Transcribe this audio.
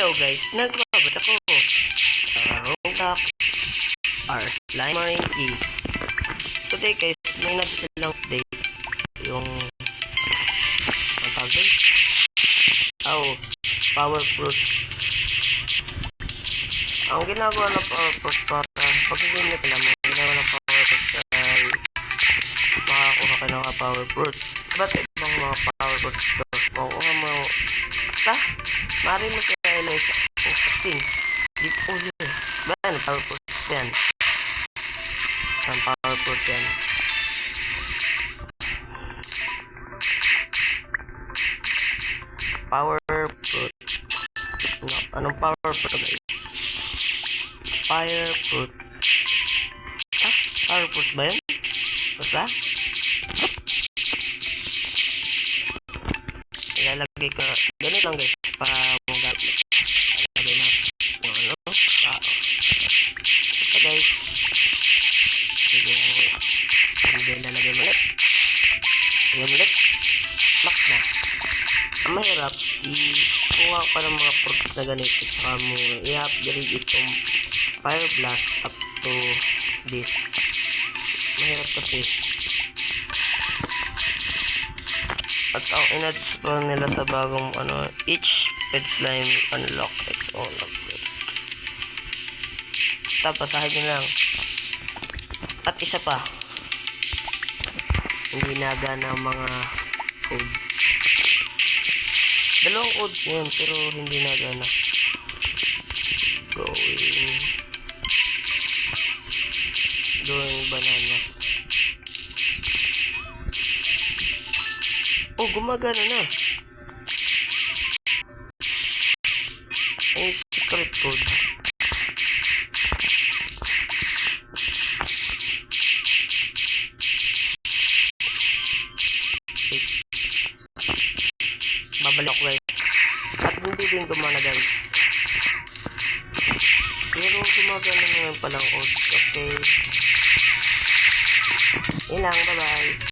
Hello guys, nagbabalik ako Roblox R Slime Monkey. Today guys, may nagsilang update yung ang tawag doon? Power fruit. Ang ginagawa ng power fruit para pag-game nyo lang, ang ginagawa ng power fruit ay makakuha ka ng power fruit. Ba't ibang mga power fruit ito? Makukuha mo basta mari mo kaya ilay sa kasi di po yun ba yan power fruit yan, ang power fruit yan. Power fruit, anong power fruit guys? Fire fruit. Power fruit ba yun? Basta ilalagay ka ganito lang guys para mo gamit. Lagay na ano ito guys, sige hindi na lagay ulit, lock na. Ang mahirap kuha pa ng mga fruits na ganito saka mo i-upgrade itong fire blast up to this. Mahirap kasi at ang in-add nila sa bagong each pet slime unlock its own upgrade. Tapos ahin nyo lang. At isa pa, hindi nagana ang mga codes. Dalawang codes yun pero hindi nagana. Going banana. Oh, gumagana na. Ay, secret code. Babalik ko guys. At hindi din gumana guys. Pero gumagana naman palang code. Okay. Ilang, bye bye.